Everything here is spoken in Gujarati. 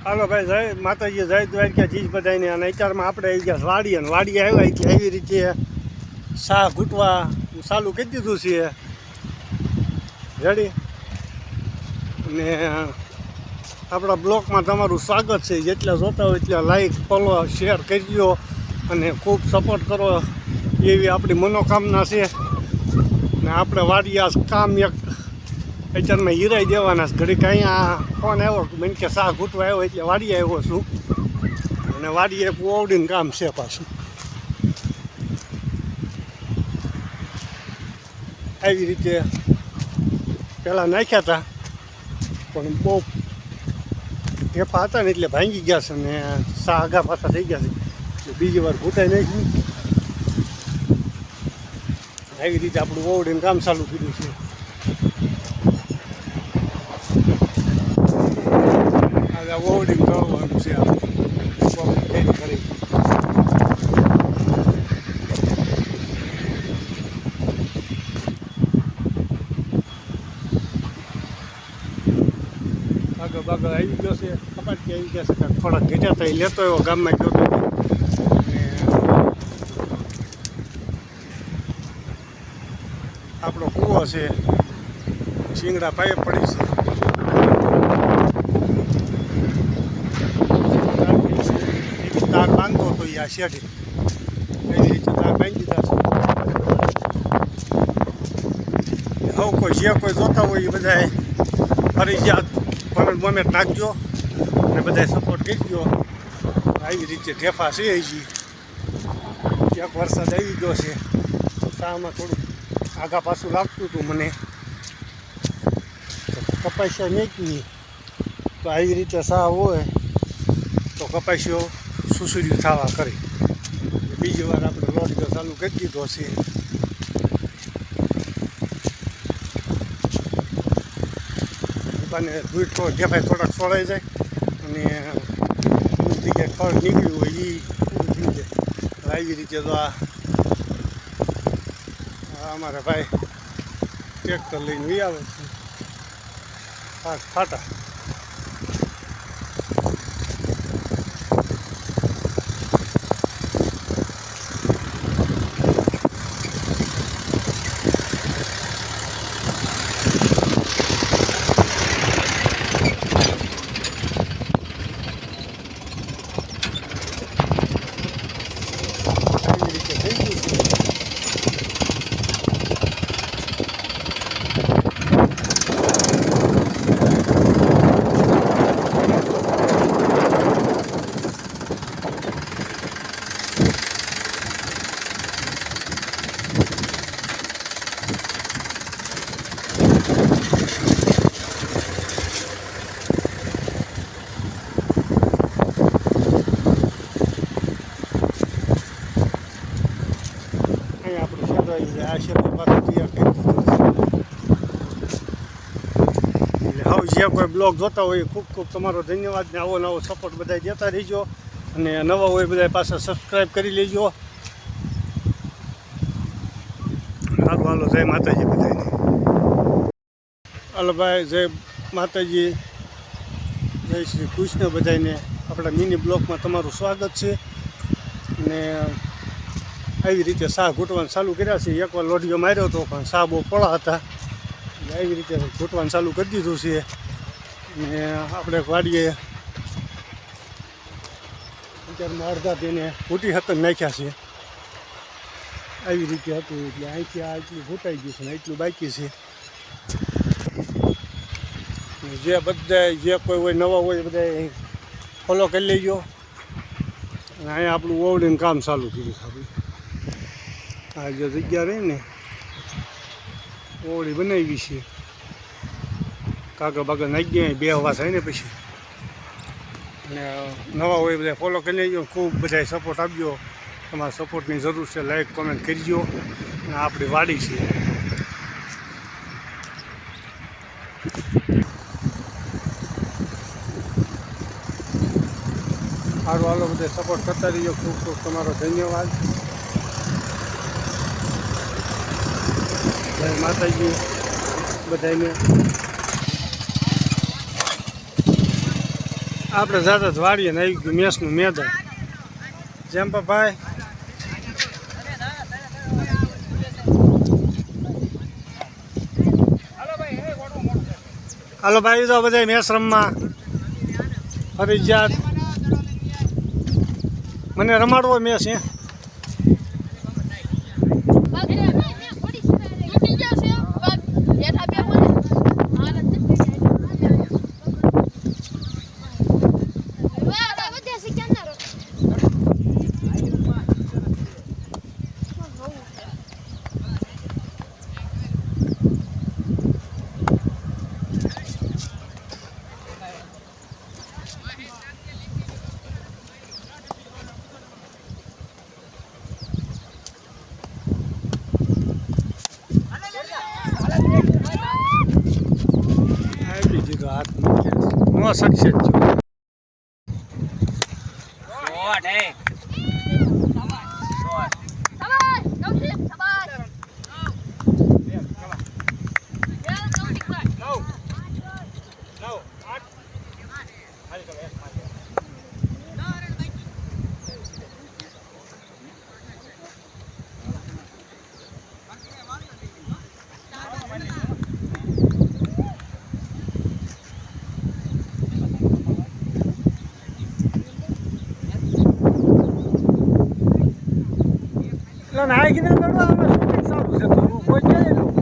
હાલો ભાઈ, જય માતાજી, જય દ્વારકાધીશ બધાને. અને અત્યારમાં આપણે આવી ગયા વાડી, અને વાડીએ આવ્યા એટલે એવી રીતે શાહ ઘૂંટવા ચાલુ કરી દીધું છે રેડી. અને આપણા બ્લોકમાં તમારું સ્વાગત છે. જેટલા જોતા હોય એટલા લાઈક, ફોલો, શેર કરજો અને ખૂબ સપોર્ટ કરો એવી આપણી મનોકામના છે. ને આપણે વાડીએ આ કામ એક અત્યારમાં હીરાઈ દેવાના ઘડીક અહીંયા ફોન આવ્યો મને કે શાહ ઘૂંટવા આવ્યો એટલે વાડીએ આવ્યો છું. અને વાડીએ ઓવડીને કામ છે પાછું. આવી રીતે પહેલાં નાખ્યા હતા પણ બહુ ઢેફા હતા ને એટલે ભાંગી ગયા છે. ને શાહ આગા પાછા થઈ ગયા છે એટલે બીજી વાર ઘૂંટાઈ નાખ્યું. આવી રીતે આપણું ઓવડીને કામ ચાલુ કર્યું છે. ઓવડીને કરવાનું છે કરી આગળ બાગળ આવી ગયો છે. કપાટી આવી ગયા છે. થોડાક ઘેટા થાય લેતો એવો ગામમાં ગયો હતો. અને આપણો કૂવો છે, શીંગડા પાયે પડી છે. તાર બાંધતો હતો એ આ શેઠે એવી રીતે તાર બાંધી દીધા છે. હવે કોઈ જે કોઈ જોતા હોય એ બધાએ ફરજિયાત કોમેન્ટ નાખજો અને બધાએ સપોર્ટ કરજો. આવી રીતે ઢેફા છે હજી. એક વરસાદ આવી ગયો છે. શામાં થોડું આગા પાછું લાગતું હતું મને. કપાસિયા મેકવી તો આવી રીતે શાહ હોય તો કપાસિયો સુસુર્યું થવા કરે. બીજી વાર આપણે રોટલો ચાલુ કરી દીધો છે. અને દૂધ તો ઢેફાઈ થોડાક સોળાઈ જાય અને જગ્યાએ ખડ નીકળ્યું હોય એ પૂરું થઈ જાય. આવી રીતે તો આ અમારા ભાઈ ટ્રેક્ટર લઈને વી આવે છે ફાટા. આ છે પાછું તૈયાર કરી દીધું છે. એટલે હવે જે કોઈ બ્લોગ જોતા હોય ખૂબ ખૂબ તમારો ધન્યવાદ. ને આવો નવો સપોર્ટ બધા દેતા રહીજો. અને નવા હોય બધા પાછા સબસ્ક્રાઈબ કરી લેજો. હાલો હાલો, જય માતાજી બધાને. હાલો ભાઈ, જય માતાજી, જય શ્રી કૃષ્ણ બધાને. આપણા મિની બ્લોગમાં તમારું સ્વાગત છે. અને આવી રીતે શાહ ઘૂંટવાનું ચાલુ કર્યા છે. એકવાર લોઢિયો માર્યો હતો પણ શાહ બહુ પોળા હતા. આવી રીતે ઘૂંટવાનું ચાલુ કરી દીધું છે. ને આપણે વાડીએ અત્યારમાં અડધા તેને ઘૂંટી હતન નાખ્યા છે. આવી રીતે હતું એટલે અહીંથી આ એટલું ઘૂંટાઈ ગયું છે ને એટલું બાકી છે. જે બધા જે કોઈ હોય નવા હોય બધા ફોલો કરી લેજો. અને અહીંયા આપણું ઓવડીને કામ ચાલુ કર્યું છે. આપણે આ જે જગ્યા રહી ને ઓવડી બનાવી છે. કાગળ બાગળ નાખી ગયા બે હવા થાય ને પછી. અને નવા હોય બધા ફોલો કરી લેજો. ખૂબ બધા સપોર્ટ આપજો. તમારા સપોર્ટની જરૂર છે. લાઈક કોમેન્ટ કરજો. અને આપણી વાડી છે. સારું હાલો, બધા સપોર્ટ કરતા રહીજો. ખૂબ ખૂબ તમારો ધન્યવાદ. જય માતાજી બધાને. આપણે જાતે જ વાળીએ ને આવી ગયું મેસનું મેદાન. જેમ ભાઈ હાલો ભાઈ તો બધા મેચ રમવા ફરજિયાત મને રમાડવો મેચ હે હાથ નો સક્સેસ થયો. ના ગીને દડો અમે શૂટિંગ ચાલુ છે તો કોઈ જાય